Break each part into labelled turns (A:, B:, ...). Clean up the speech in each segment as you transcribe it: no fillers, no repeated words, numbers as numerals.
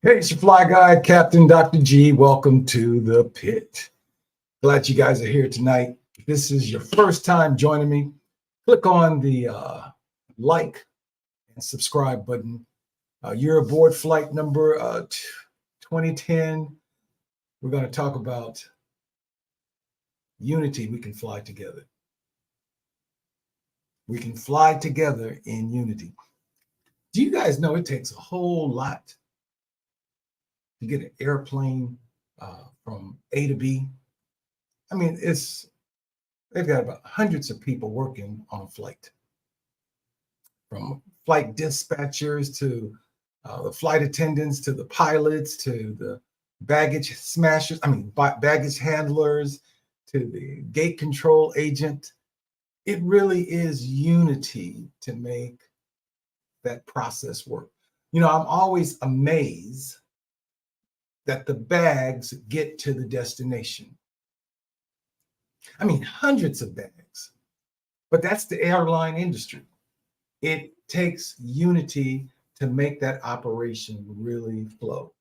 A: Hey, it's your fly guy, Captain Dr. G. Welcome to the pit. Glad you guys are here tonight. If this is your first time joining me, click on the like and subscribe button. You're aboard flight number 2010. We're going to talk about unity. We can fly together. We can fly together in unity. Do you guys know it takes a whole lot to get an airplane from A to B? I mean, they've got about hundreds of people working on a flight, from flight dispatchers to the flight attendants to the pilots to the baggage smashers, baggage handlers to the gate control agent. It really is unity to make that process work. You know, I'm always amazed that the bags get to the destination. I mean, hundreds of bags, but that's the airline industry. It takes unity to make that operation really flow.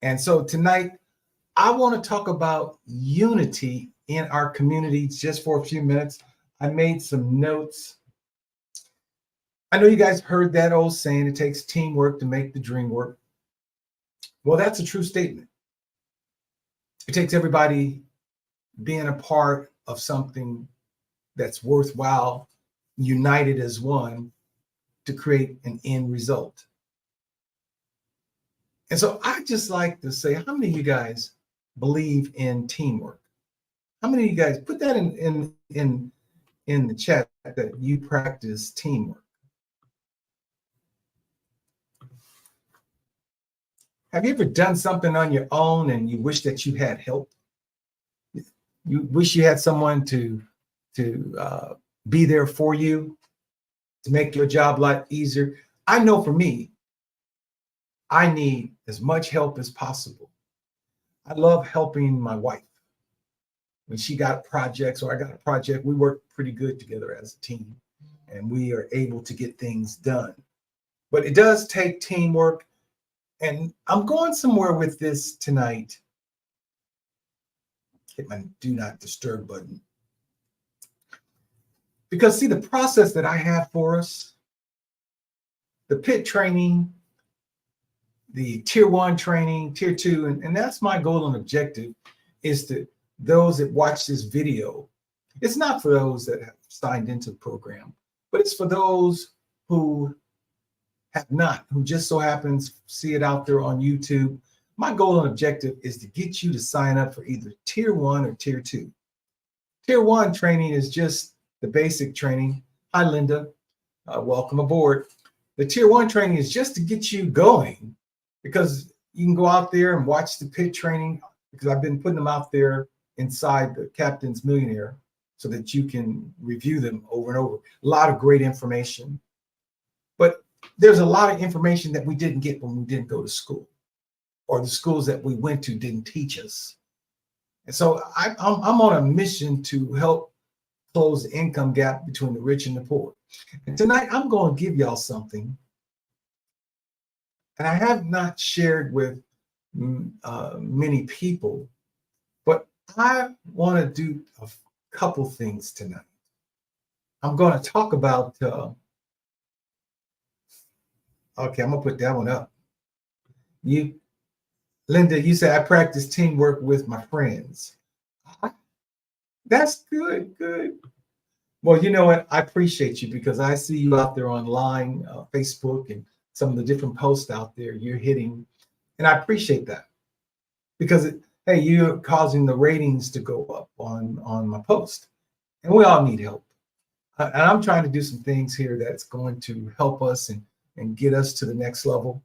A: And so tonight, I want to talk about unity in our community just for a few minutes. I made some notes. I know you guys heard that old saying, it takes teamwork to make the dream work. Well, that's a true statement. It takes everybody being a part of something that's worthwhile, united as one, to create an end result. And so I just like to say, how many of you guys believe in teamwork? How many of you guys put that in the chat that you practice teamwork? Have you ever done something on your own and you wish that you had help? You wish you had someone to be there for you, to make your job a lot easier. I know for me, I need as much help as possible. I love helping my wife. When she got projects or I got a project, we work pretty good together as a team and we are able to get things done. But it does take teamwork. And I'm going somewhere with this tonight. Hit my do not disturb button. Because see, the process that I have for us, the pit training, the tier 1 training, tier 2, and that's my goal and objective, is to those that watch this video. It's not for those that have signed into the program, but it's for those who have not, who just so happens see it out there on YouTube. My goal and objective is to get you to sign up for either tier 1 or tier 2. Tier 1 training is just the basic training. Hi, Linda. Welcome aboard. The tier 1 training is just to get you going, because you can go out there and watch the pit training, because I've been putting them out there inside the Captain's Millionaire so that you can review them over and over. A lot of great information. But there's a lot of information that we didn't get when we didn't go to school, or the schools that we went to didn't teach us. And so I'm on a mission to help close the income gap between the rich and the poor. And tonight I'm going to give y'all something, and I have not shared with many people, but I want to do a couple things tonight. I'm going to talk about okay, I'm gonna put that one up. Linda, you said I practice teamwork with my friends. That's good, good. Well, you know what? I appreciate you because I see you out there online, Facebook, and some of the different posts out there you're hitting, and I appreciate that because hey, you're causing the ratings to go up on my post, and we all need help. And I'm trying to do some things here that's going to help us and get us to the next level.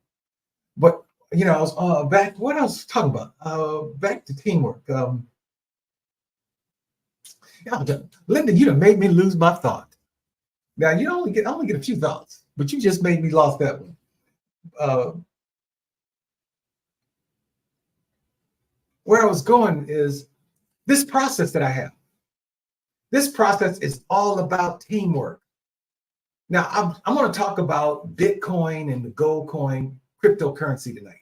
A: But I was back. What I was talking about? Back to teamwork. Yeah, Linda, you done made me lose my thought. Now you only get a few thoughts, but you just made me lost that one. Uh, where I was going is this process that I have. This process is all about teamwork. Now I'm going to talk about Bitcoin and the gold coin cryptocurrency tonight.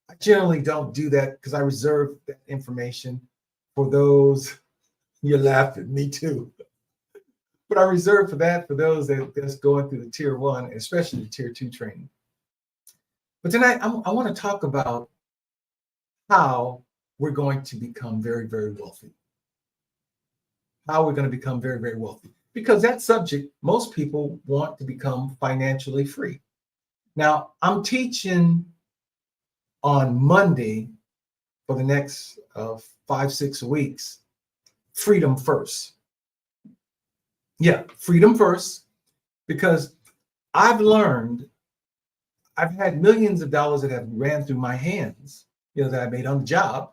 A: I generally don't do that because I reserve that information for those. You laughed at me too. But I reserve for that for those that's going through the tier 1, especially the tier 2 training. But tonight I want to talk about how we're going to become very, very wealthy. How we're going to become very, very wealthy. Because that subject, most people want to become financially free. Now, I'm teaching on Monday for the next 5-6 weeks, freedom first. Yeah, freedom first, because I've had millions of dollars that have ran through my hands, that I made on the job.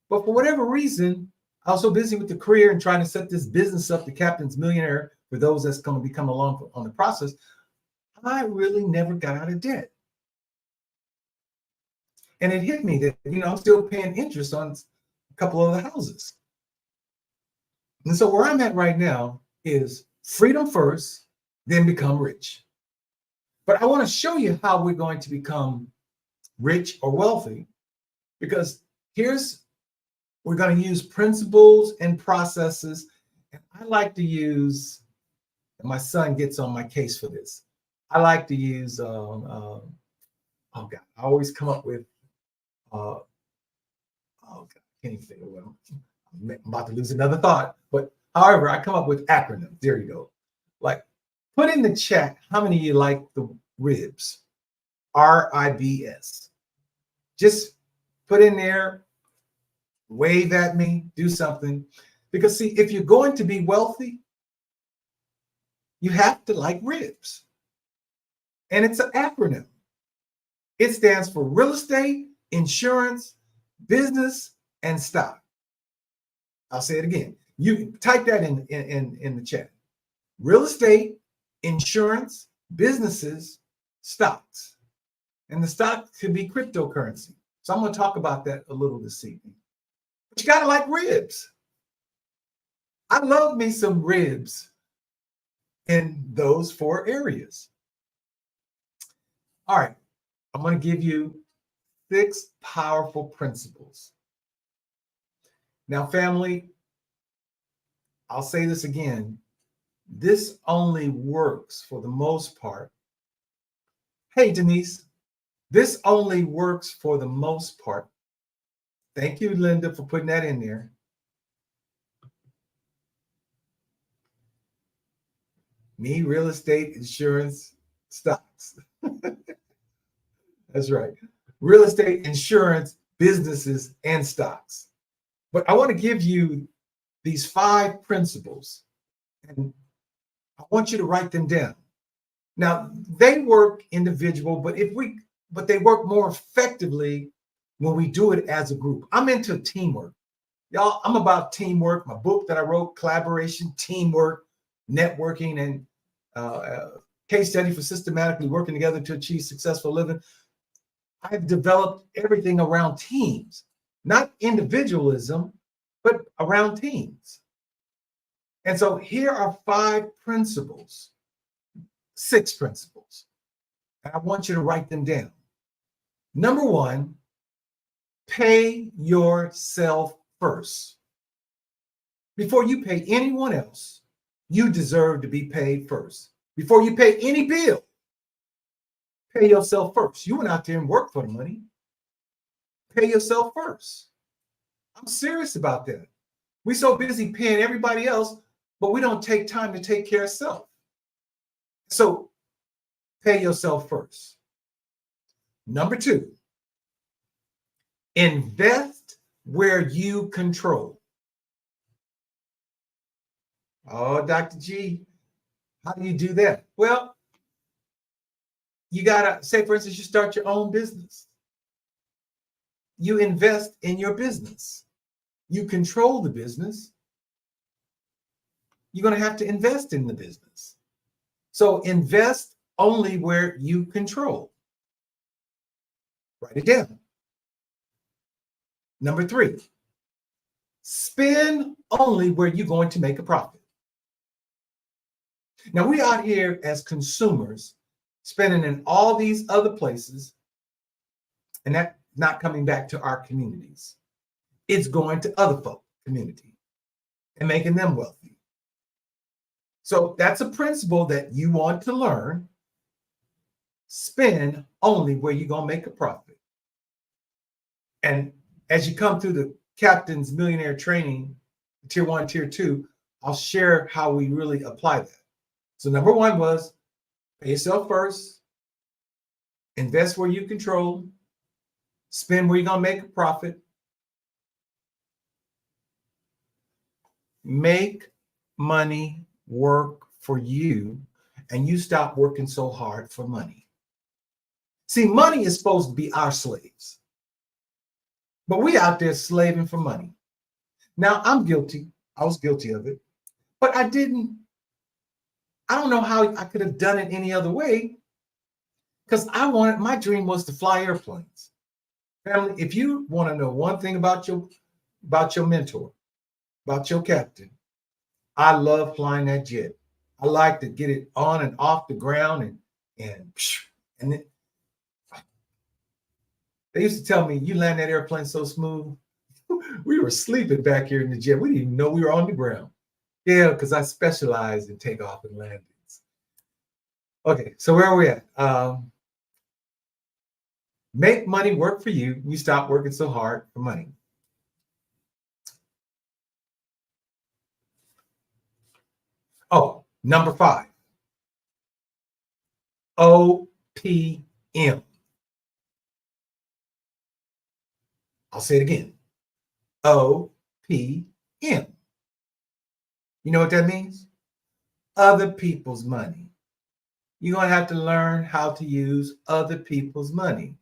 A: But for whatever reason, I was so busy with the career and trying to set this business up, the Captain's Millionaire, for those that's going to become along on the process, I really never got out of debt. And it hit me that, I'm still paying interest on a couple of the houses. And so where I'm at right now is freedom first, then become rich. But I want to show you how we're going to become rich or wealthy, because we're going to use principles and processes. And I like to use, and my son gets on my case for this, I like to use, oh God, I always come up with, oh God, I can't even think of what I'm about to lose another thought. But however, I come up with acronyms. There you go. Like, put in the chat how many of you like the ribs, RIBS. Just put in there, wave at me, do something. Because see, if you're going to be wealthy, you have to like ribs. And it's an acronym. It stands for real estate, insurance, business, and stock. I'll say it again. You can type that in the chat. Real estate, insurance, businesses, stocks. And the stock could be cryptocurrency. So I'm going to talk about that a little this evening. But you got to like ribs. I love me some ribs in those 4 areas. All right. I'm going to give you 6 powerful principles. Now, family, I'll say this again. This only works for the most part. Hey, Denise, this only works for the most part. Thank you, Linda, for putting that in there. Me, real estate, insurance, stocks. That's right. Real estate, insurance, businesses, and stocks. But I want to give you these 5 principles, and I want you to write them down. Now, they work individual, but they work more effectively when we do it as a group. I'm into teamwork. Y'all, I'm about teamwork. My book that I wrote, Collaboration, Teamwork, Networking, and case study for systematically working together to achieve successful living. I've developed everything around teams, not individualism, but around teams. And so here are 5 principles, 6 principles. And I want you to write them down. Number 1, pay yourself first. Before you pay anyone else, you deserve to be paid first. Before you pay any bill, pay yourself first. You went out there and worked for the money. Pay yourself first. I'm serious about that. We're so busy paying everybody else, but we don't take time to take care of self. So pay yourself first. Number 2, invest where you control. Oh, Dr. G, how do you do that? Well, you got to say, for instance, you start your own business. You invest in your business. You control the business. You're going to have to invest in the business. So invest only where you control. Write it down. Number 3, spend only where you're going to make a profit. Now, we out here as consumers spending in all these other places, and that's not coming back to our communities. It's going to other folk community and making them wealthy. So that's a principle that you want to learn. Spend only where you're going to make a profit. And as you come through the Captain's Millionaire Training, Tier 1, Tier 2, I'll share how we really apply that. So number 1 was pay yourself first, invest where you control, spend where you're going to make a profit, make money work for you, and you stop working so hard for money. See, money is supposed to be our slaves, but we out there slaving for money. Now, I'm guilty. I was guilty of it, but I don't know how I could have done it any other way, because my dream was to fly airplanes. Family, if you want to know one thing about your mentor, about your captain, I love flying that jet. I like to get it on and off the ground and then they used to tell me, you land that airplane so smooth. We were sleeping back here in the jet. We didn't even know we were on the ground. Yeah, because I specialize in takeoff and landings. Okay, so where are we at? Make money work for you. You stop working so hard for money. Oh, number 5. OPM. I'll say it again. OPM. You know what that means? Other people's money. You're going to have to learn how to use other people's money.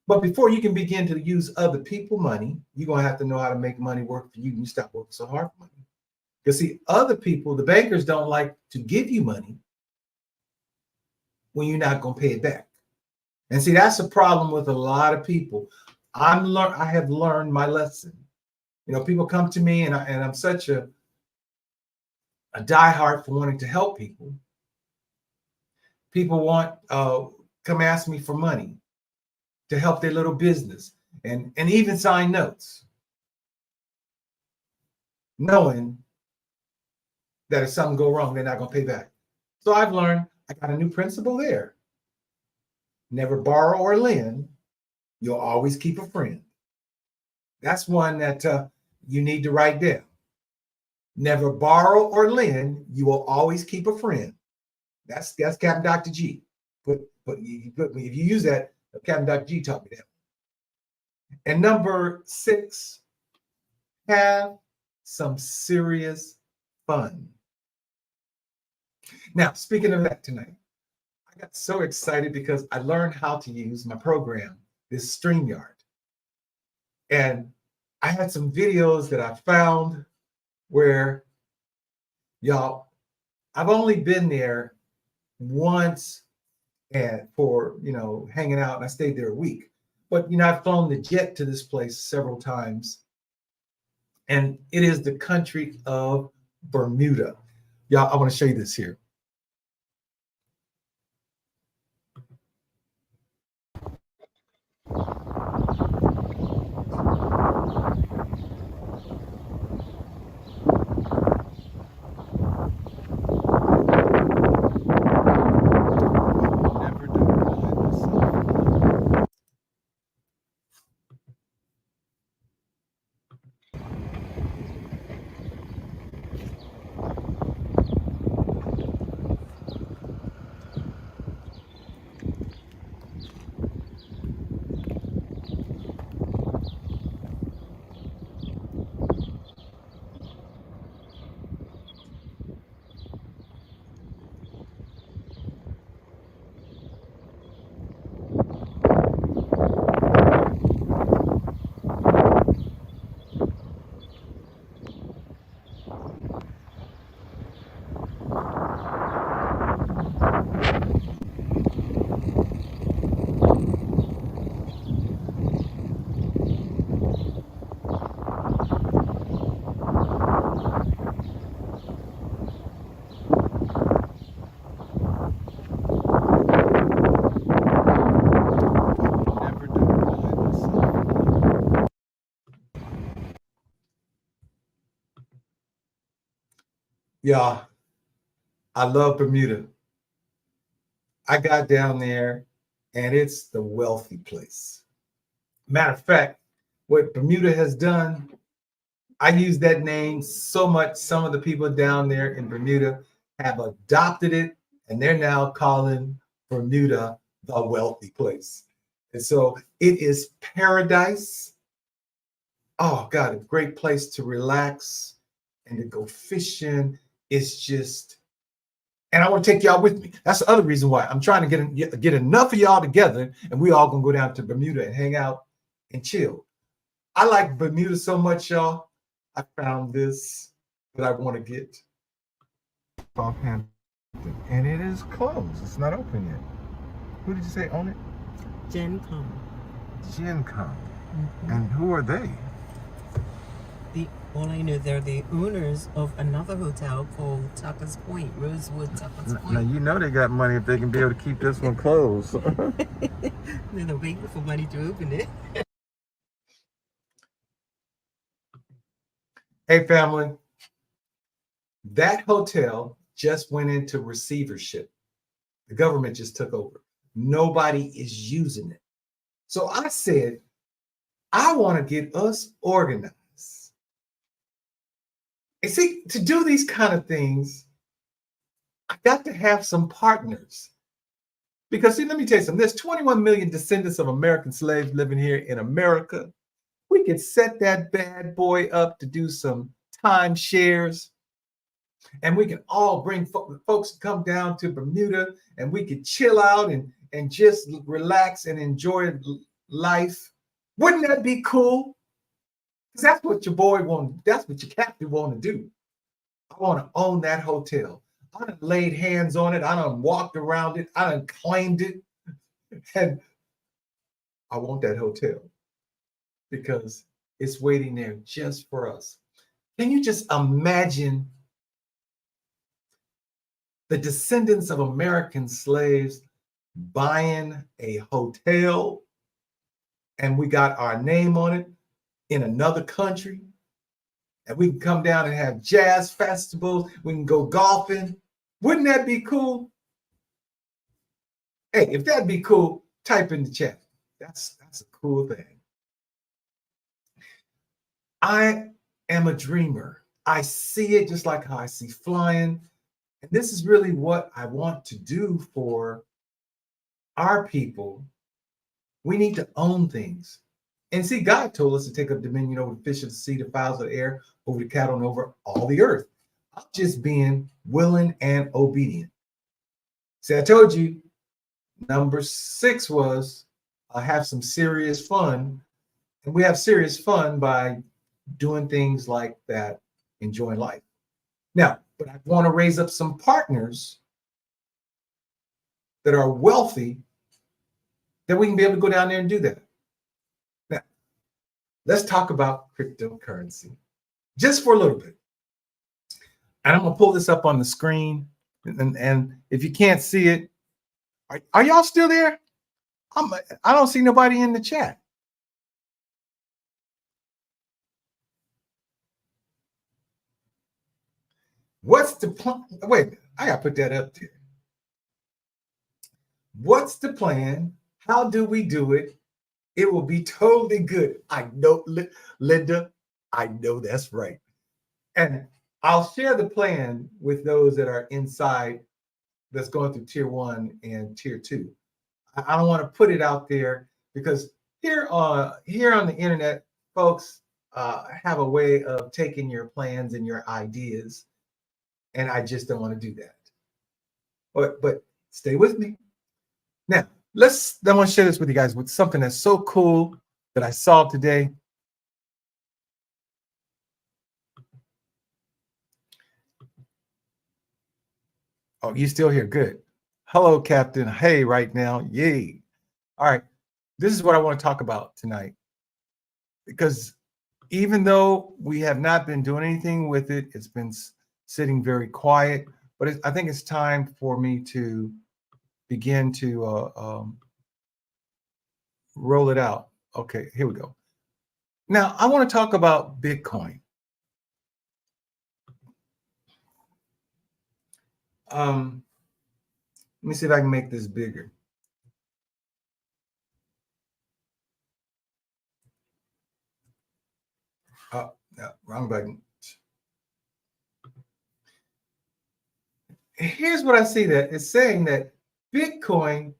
A: But before you can begin to use other people's money, you're going to have to know how to make money work for you, and you stop working so hard for money. Because see, other people, the bankers don't like to give you money when you're not going to pay it back. And see, that's a problem with a lot of people. I have learned my lesson. You know, people come to me, and I'm such a diehard for wanting to help people. People come ask me for money to help their little business and even sign notes, knowing that if something go wrong, they're not going to pay back. So I've learned, I got a new principle there. Never borrow or lend. You'll always keep a friend. That's one that you need to write down. Never borrow or lend. You will always keep a friend. That's Captain Dr.G. But if you use that, Captain Dr.G taught me that. And number 6, have some serious fun. Now, speaking of that tonight, I got so excited because I learned how to use my program, this StreamYard. And I had some videos that I found where, y'all, I've only been there once and for, hanging out, and I stayed there a week. But, I've flown the jet to this place several times. And it is the country of Bermuda. Y'all, I want to show you this here. Y'all, I love Bermuda. I got down there and it's the wealthy place. Matter of fact, what Bermuda has done, I use that name so much. Some of the people down there in Bermuda have adopted it and they're now calling Bermuda the wealthy place. And so it is paradise. Oh, God, a great place to relax and to go fishing. It's just, and I want to take y'all with me. That's the other reason why I'm trying to get enough of y'all together, and we all gonna go down to Bermuda and hang out and chill. I like Bermuda so much, y'all. I found this that I want to get. Offhand, and it is closed. It's not open yet. Who did you say own it?
B: Gen Con.
A: Gen Con. And who are they?
B: All I know, they're the owners of another hotel called Tucker's Point, Rosewood Tucker's Point.
A: Now you know they got money if they can be able to keep this one closed.
B: They're waiting for money to open it.
A: Hey, family. That hotel just went into receivership. The government just took over. Nobody is using it. So I said, I want to get us organized. And see, to do these kind of things, I got to have some partners. Because see, let me tell you something. There's 21 million descendants of American slaves living here in America. We could set that bad boy up to do some timeshares. And we can all bring folks to come down to Bermuda and we could chill out and just relax and enjoy life. Wouldn't that be cool? Because that's what your boy want. That's what your captain want to do. I want to own that hotel. I done laid hands on it. I done walked around it. I done claimed it. And I want that hotel because it's waiting there just for us. Can you just imagine the descendants of American slaves buying a hotel and we got our name on it in another country? And we can come down and have jazz festivals. We can go golfing. Wouldn't that be cool? Hey, if that'd be cool, type in the chat. That's a cool thing. I am a dreamer. I see it just like how I see flying. And this is really what I want to do for our people. We need to own things. And see, God told us to take up dominion over the fish of the sea, the fowls of the air, over the cattle, and over all the earth. I'm just being willing and obedient. See, I told you, number 6 was have some serious fun. And we have serious fun by doing things like that, enjoying life. Now, but I want to raise up some partners that are wealthy that we can be able to go down there and do that. Now, let's talk about cryptocurrency just for a little bit. And I'm going to pull this up on the screen. And if you can't see it, are y'all still there? I don't see nobody in the chat. What's the plan? Wait a minute, I got to put that up there. What's the plan? How do we do it? It will be totally good. I know, Linda, I know that's right. And I'll share the plan with those that are inside that's going through tier 1 and tier 2. I don't want to put it out there because here on the internet, folks have a way of taking your plans and your ideas. And I just don't want to do that. But stay with me. Now, I want to share this with you guys with something that's so cool that I saw today. Oh, you still here? Good. Hello, Captain. Hey, right now. Yay. All right. This is what I want to talk about tonight. Because even though we have not been doing anything with it, it's been sitting very quiet. But I think it's time for me to begin to roll it out. Okay, here we go. Now, I want to talk about Bitcoin. Let me see if I can make this bigger. Oh, no, wrong button. Here's what I see that it's saying that Bitcoin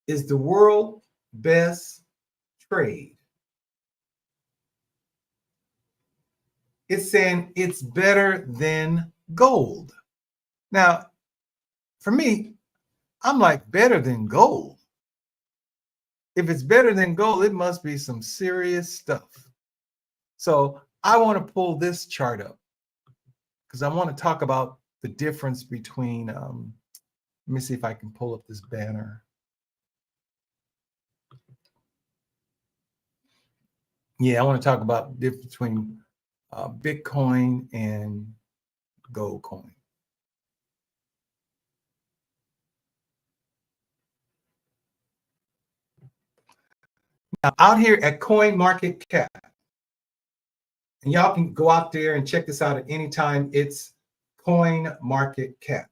A: is the world best trade. It's saying it's better than gold. Now, for me, I'm like, better than gold. If it's better than gold, it must be some serious stuff. So I want to pull this chart up because I want to talk about the difference between, let me see if I can pull up this banner. Yeah, I want to talk about the difference between Bitcoin and gold coin. Now, out here at Coin Market Cap, and y'all can go out there and check this out at any time. It's Coin Market Cap.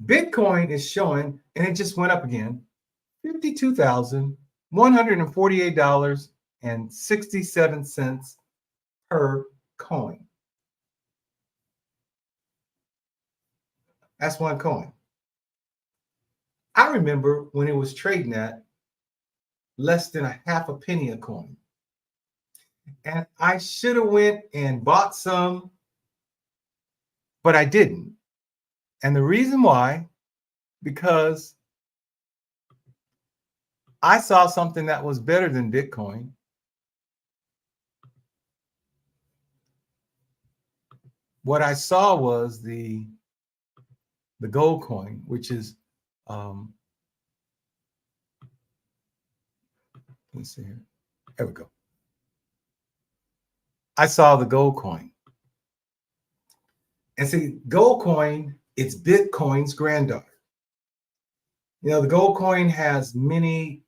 A: Bitcoin is showing, and it just went up again, $52,148.67 per coin. That's one coin. I remember when it was trading at less than a half a penny a coin. And I should have went and bought some, but I didn't. And the reason why, because I saw something that was better than Bitcoin. What I saw was the gold coin, which is, let's see here. There we go. I saw the gold coin. And see, gold coin, it's Bitcoin's granddaughter. You know, the gold coin has many,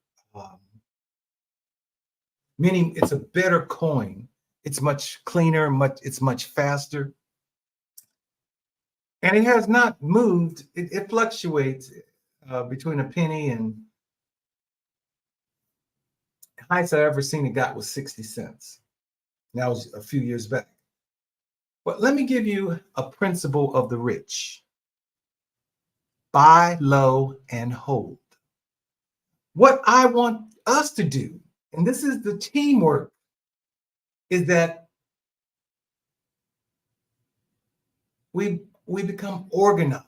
A: it's a better coin. It's much cleaner, it's much faster. And it has not moved. It fluctuates between a penny, and highest I ever seen it got was 60 cents. That was a few years back. But let me give you a principle of the rich. Buy low and hold. What I want us to do, and this is the teamwork, is that we become organized.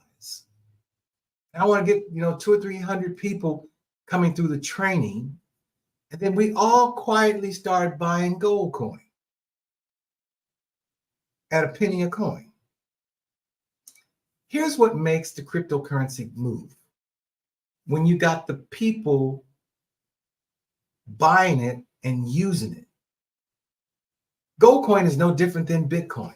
A: I want to get 200 or 300 people coming through the training, and then we all quietly start buying gold coin at a penny a coin. Here's what makes the cryptocurrency move. When you got the people buying it and using it. Gold coin is no different than Bitcoin.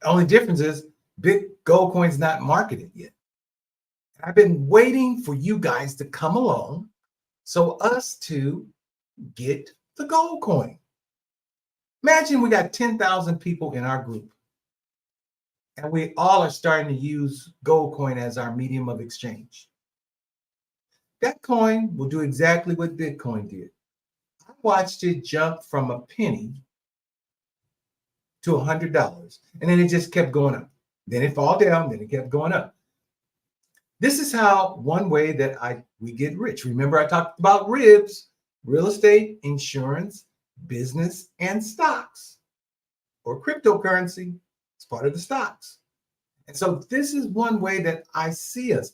A: The only difference is gold coin's not marketed yet. I've been waiting for you guys to come along so us to get the gold coin. Imagine we got 10,000 people in our group, and we all are starting to use gold coin as our medium of exchange. That coin will do exactly what Bitcoin did. I watched it jump from a penny to $100, and then it just kept going up. Then it fall down, then it kept going up. This is how one way that we get rich. Remember, I talked about RIBs, real estate, insurance, business, and stocks, or cryptocurrency. It's part of the stocks. And so this is one way that I see us.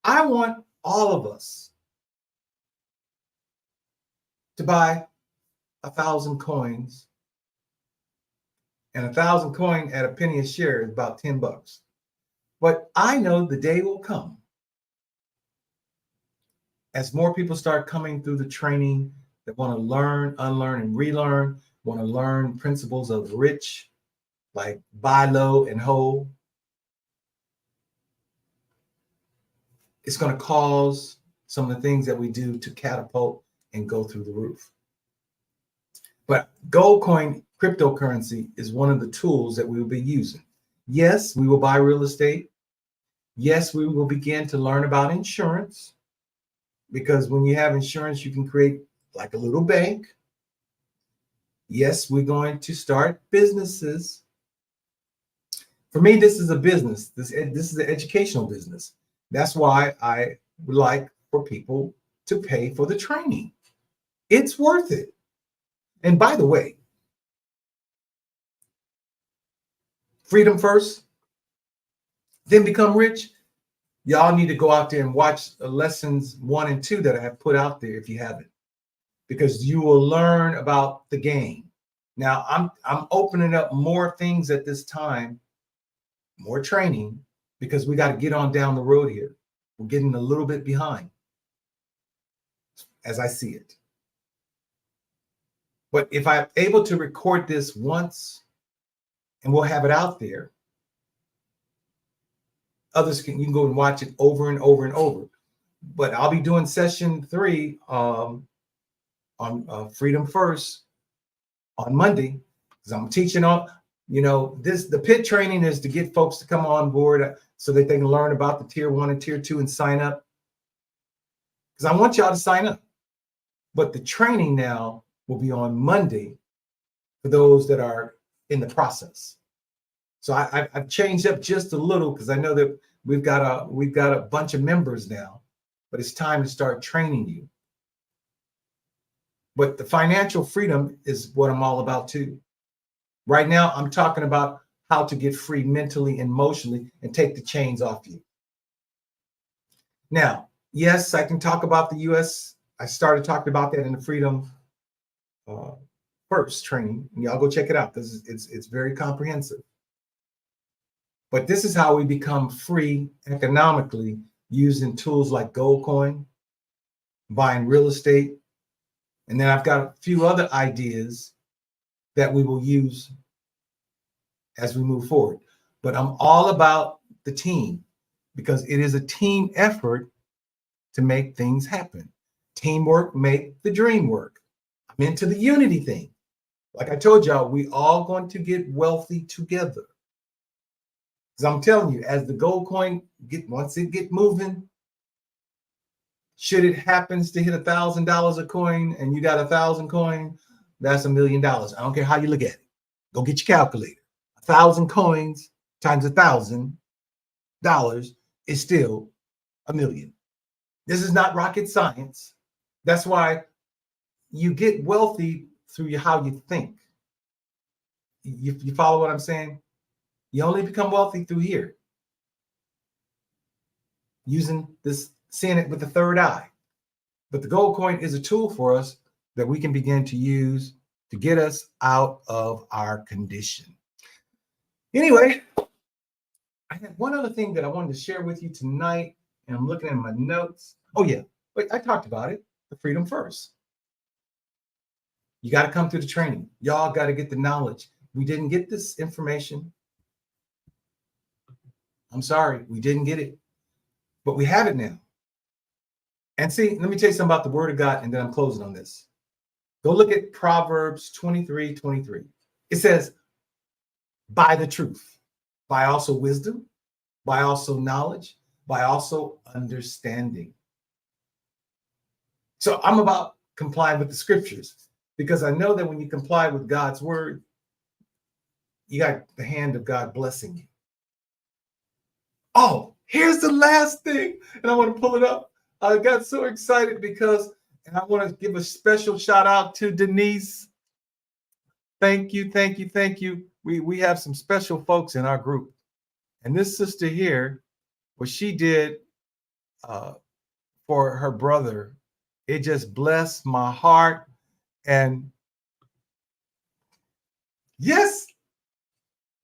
A: I want all of us to buy 1,000 coins, and 1,000 coin at a penny a share is about $10. But I know the day will come as more people start coming through the training that want to learn, unlearn, and relearn, want to learn principles of rich, like buy low and hold. It's going to cause some of the things that we do to catapult and go through the roof. But gold coin cryptocurrency is one of the tools that we will be using. Yes, we will buy real estate. Yes, we will begin to learn about insurance, because when you have insurance, you can create like a little bank. Yes, we're going to start businesses. For me, this is a business. This is an educational business. That's why I would like for people to pay for the training. It's worth it. And by the way, freedom first, then become rich. Y'all need to go out there and watch lessons 1 and 2 that I have put out there if you haven't, because you will learn about the game. Now, I'm opening up more things at this time, more training, because we got to get on down the road here. We're getting a little bit behind, as I see it. But if I'm able to record this once and we'll have it out there, others you can go and watch it over and over and over. But I'll be doing session 3 on Freedom First on Monday, because I'm teaching on, the PIT training is to get folks to come on board so that they can learn about the tier 1 and tier 2 and sign up. Because I want y'all to sign up. But the training now will be on Monday for those that are in the process. So I've changed up just a little, because I know that we've got a bunch of members now, but it's time to start training you. But the financial freedom is what I'm all about too. Right now, I'm talking about how to get free mentally and emotionally and take the chains off you. Now, yes, I can talk about the US. I started talking about that in the Freedom First training. And y'all go check it out. It's very comprehensive. But this is how we become free economically, using tools like gold coin, buying real estate. And then I've got a few other ideas that we will use as we move forward. But I'm all about the team, because it is a team effort to make things happen. Teamwork make the dream work. I'm into the unity thing. Like I told y'all, we all going to get wealthy together. Because I'm telling you, as the gold coin once it get moving, should it happens to hit $1,000 a coin and you got 1,000 coins, that's $1 million. I don't care how you look at it. Go get your calculator. 1,000 coins times $1,000 is still $1 million. This is not rocket science. That's why you get wealthy through how you think. You follow what I'm saying? You only become wealthy through here, using this, seeing it with the third eye. But the gold coin is a tool for us that we can begin to use to get us out of our condition. Anyway, I had one other thing that I wanted to share with you tonight, and I'm looking at my notes. Oh yeah, wait, I talked about it, the Freedom First. You got to come through the training. Y'all got to get the knowledge. We didn't get this information. I'm sorry, we didn't get it, but we have it now. And see, let me tell you something about the Word of God, and then I'm closing on this. Go look at Proverbs 23:23. It says, buy the truth, buy also wisdom, buy also knowledge, buy also understanding. So I'm about complying with the scriptures, because I know that when you comply with God's word, you got the hand of God blessing you. Oh, here's the last thing, and I want to pull it up. I got so excited because, and I want to give a special shout out to Denise. Thank you, thank you, thank you. We have some special folks in our group. And this sister here, what she did for her brother, it just blessed my heart. And yes,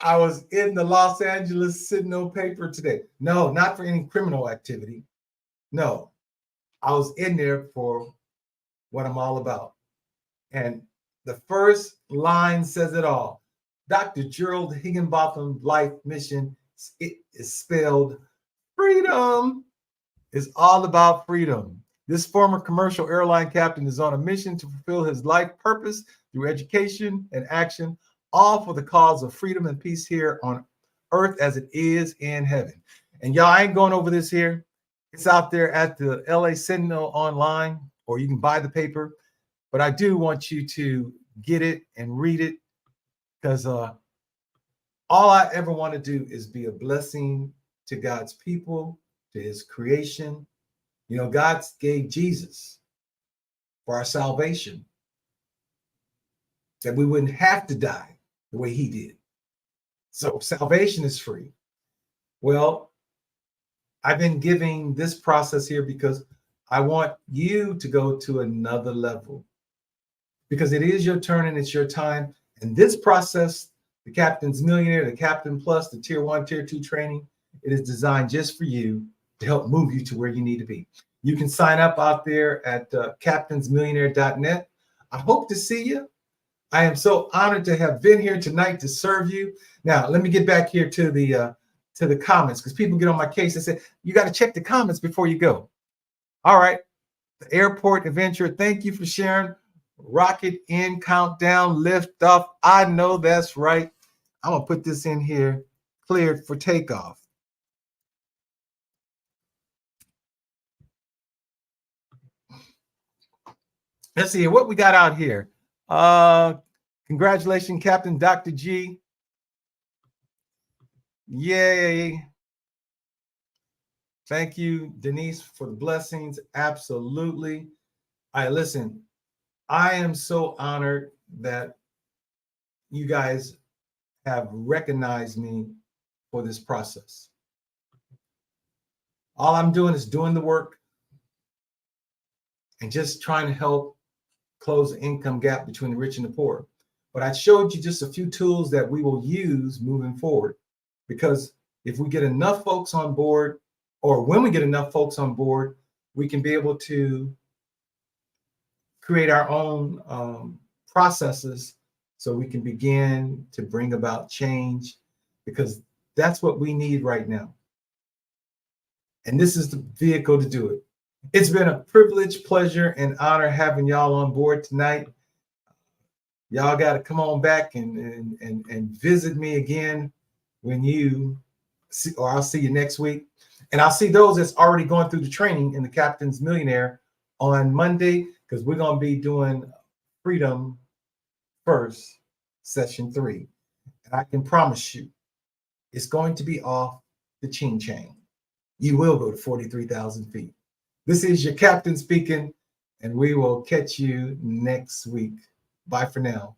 A: I was in the Los Angeles Sentinel paper today. No, not for any criminal activity. No, I was in there for what I'm all about. And the first line says it all. Dr. Gerald Higginbotham life mission, it is spelled freedom. It's all about freedom. This former commercial airline captain is on a mission to fulfill his life purpose through education and action, all for the cause of freedom and peace here on earth as it is in heaven. And y'all, I ain't going over this here. It's out there at the LA Sentinel online, or you can buy the paper. But I do want you to get it and read it, because all I ever want to do is be a blessing to God's people, to his creation. You know, God gave Jesus for our salvation, that we wouldn't have to die the way he did. So salvation is free. Well, I've been giving this process here because I want you to go to another level, because it is your turn and it's your time. And this process, the Captain's Millionaire, the Captain Plus, the Tier 1, Tier 2 training, it is designed just for you to help move you to where you need to be. You can sign up out there at captainsmillionaire.net. I hope to see you. I am so honored to have been here tonight to serve you. Now, let me get back here to the comments, because people get on my case and say, you got to check the comments before you go. All right. The Airport Adventure, thank you for sharing. Rocket in, countdown, lift off. I know that's right. I'm going to put this in here, cleared for takeoff. Let's see what we got out here. Congratulations, Captain Dr. G. Yay. Thank you, Denise, for the blessings. Absolutely. All right, listen, I am so honored that you guys have recognized me for this process. All I'm doing is doing the work and just trying to help close the income gap between the rich and the poor. But I showed you just a few tools that we will use moving forward, because if we get enough folks on board, or when we get enough folks on board, we can be able to create our own processes so we can begin to bring about change, because that's what we need right now. And this is the vehicle to do it. It's been a privilege, pleasure, and honor having y'all on board tonight. Y'all got to come on back and visit me again when you see, or I'll see you next week. And I'll see those that's already going through the training in the Captain's Millionaire on Monday, because we're going to be doing Freedom First, Session 3. And I can promise you, it's going to be off the ching chang. You will go to 43,000 feet. This is your captain speaking, and we will catch you next week. Bye for now.